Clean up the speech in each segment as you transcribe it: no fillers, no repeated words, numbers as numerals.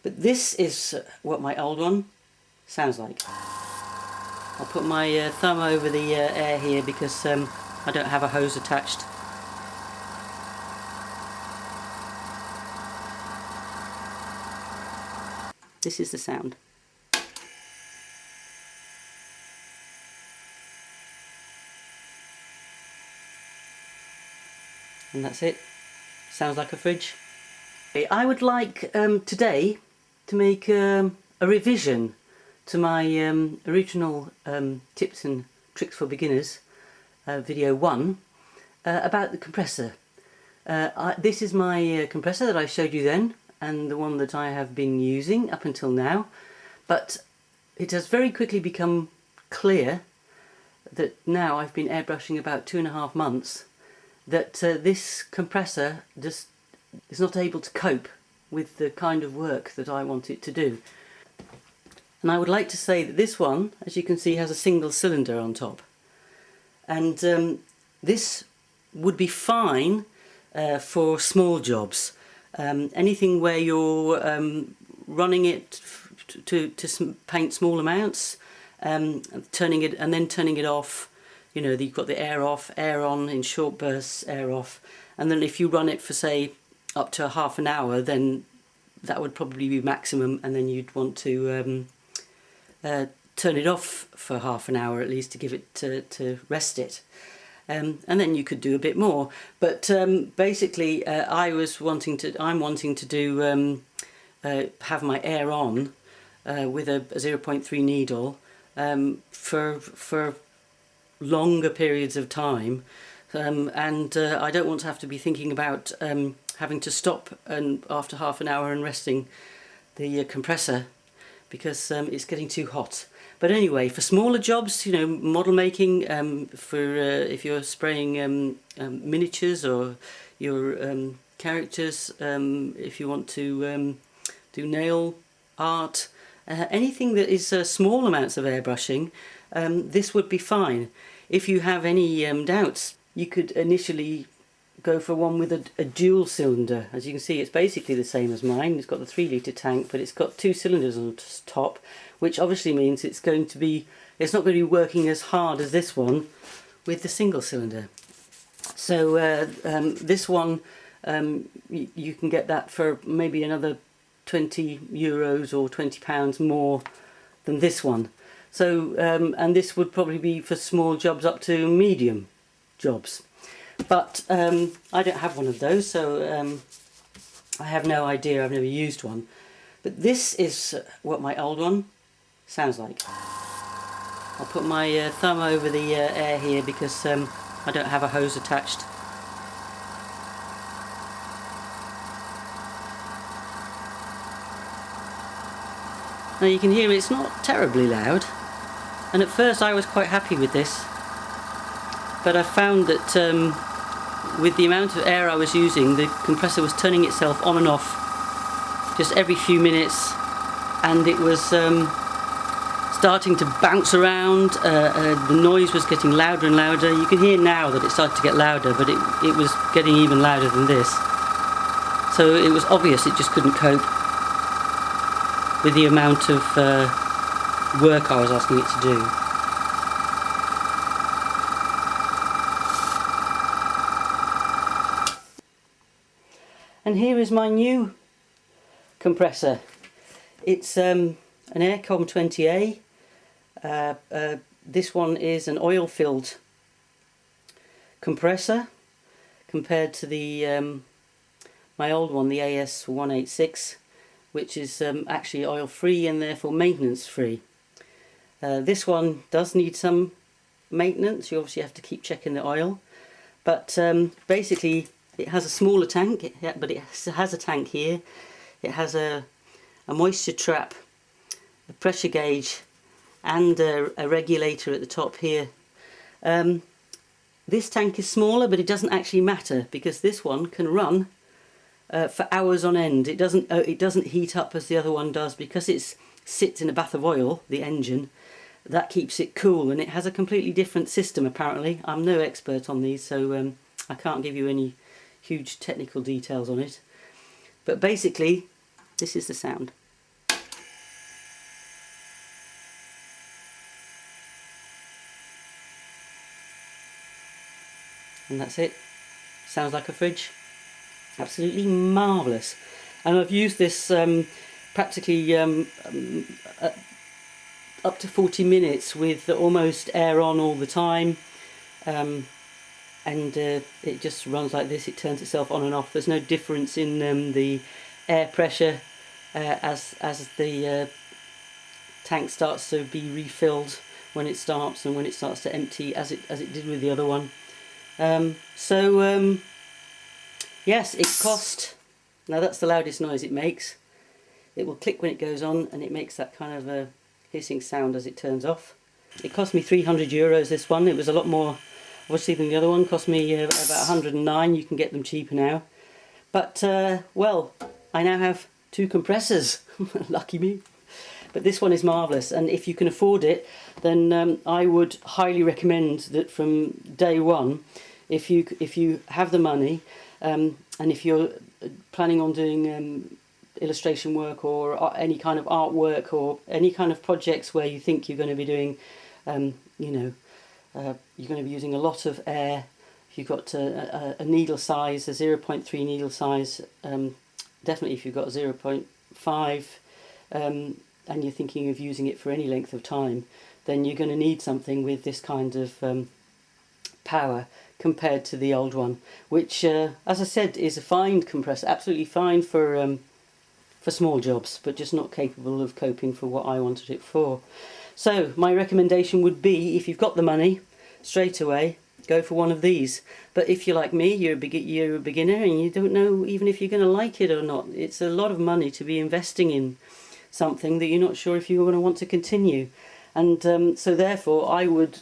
But this is what my old one sounds like. I'll put my thumb over the air here because I don't have a hose attached. This is the sound. And that's it. Sounds like a fridge. I would like today to make a revision to my original tips and tricks for beginners video 1 about the compressor. This is my compressor that I showed you then, and the one that I have been using up until now, but it has very quickly become clear that now I've been airbrushing about 2.5 months that this compressor just is not able to cope with the kind of work that I want it to do. And I would like to say that this one, as you can see, has a single cylinder on top, and this would be fine for small jobs. Anything where you're running it to paint small amounts, turning it off. You know, you've got the air off, air on in short bursts, air off, and then if you run it for say up to half an hour, then that would probably be maximum, and then you'd want to turn it off for half an hour at least to give it to rest it. And then you could do a bit more, but basically I'm wanting to do have my air on with a 0.3 needle for longer periods of time, and I don't want to have to be thinking about having to stop after half an hour and resting the compressor because it's getting too hot. But anyway, for smaller jobs, you know, model making, for if you're spraying miniatures or your characters, if you want to do nail art, anything that is small amounts of airbrushing, this would be fine. If you have any doubts, you could initially go for one with a dual cylinder. As you can see, it's basically the same as mine. It's got the 3-litre tank, but it's got 2 cylinders on the top, which obviously means it's not going to be working as hard as this one with the single cylinder. So this one, you can get that for maybe another €20 or £20 more than this one. So and this would probably be for small jobs up to medium jobs. But I don't have one of those, so I have no idea. I've never used one. But this is what my old one sounds like. I'll put my thumb over the air here because I don't have a hose attached. Now you can hear it's not terribly loud, and at first I was quite happy with this, but I found that with the amount of air I was using, the compressor was turning itself on and off just every few minutes, and it was starting to bounce around. The noise was getting louder and louder. You can hear now that it started to get louder, but it was getting even louder than this. So it was obvious it just couldn't cope with the amount of work I was asking it to do. And here is my new compressor. It's an Aircom 20A. This one is an oil-filled compressor compared to the my old one, the AS186, which is actually oil-free and therefore maintenance-free. This one does need some maintenance. You obviously have to keep checking the oil, but basically it has a smaller tank, but it has a tank here. It has a moisture trap, a pressure gauge, and a regulator at the top here. This tank is smaller, but it doesn't actually matter because this one can run for hours on end. It doesn't heat up as the other one does because it sits in a bath of oil. The engine that keeps it cool, and it has a completely different system. Apparently, I'm no expert on these, so I can't give you any huge technical details on it. But basically, this is the sound. and that's it. Sounds like a fridge. Absolutely marvellous. And I've used this practically up to 40 minutes with almost air on all the time, and it just runs like this. It turns itself on and off. There's no difference in the air pressure as the tank starts to be refilled when it starts and when it starts to empty, as it did with the other one. Yes, it cost, now that's the loudest noise it makes. It will click when it goes on, and it makes that kind of a hissing sound as it turns off. It cost me €300, this one. It was a lot more obviously than the other one. It cost me about 109. You can get them cheaper now. But well, I now have 2 compressors. Lucky me. But this one is marvellous, and if you can afford it, then I would highly recommend that from day one, if you have the money, and if you're planning on doing illustration work or any kind of artwork or any kind of projects where you think you're going to be doing, you're going to be using a lot of air. If you've got a needle size, a 0.3 needle size, definitely if you've got a 0.5, and you're thinking of using it for any length of time, then you're going to need something with this kind of power compared to the old one, which, as I said, is a fine compressor, absolutely fine for small jobs, but just not capable of coping for what I wanted it for. So my recommendation would be, if you've got the money, straight away go for one of these. But if you're like me, you're a beginner and you don't know even if you're going to like it or not. It's a lot of money to be investing in something that you're not sure if you're going to want to continue. And so therefore I would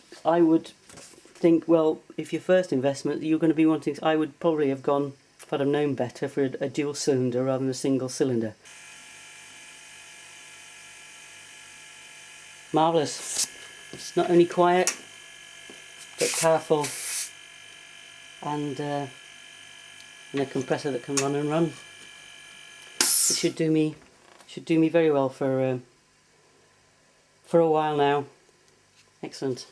think, well, if your first investment you're going to be wanting, I would probably have gone, if I'd have known better, for a dual cylinder rather than a single cylinder. Marvellous. It's not only quiet but powerful, and a compressor that can run and run. It should do me very well for a while now. Excellent.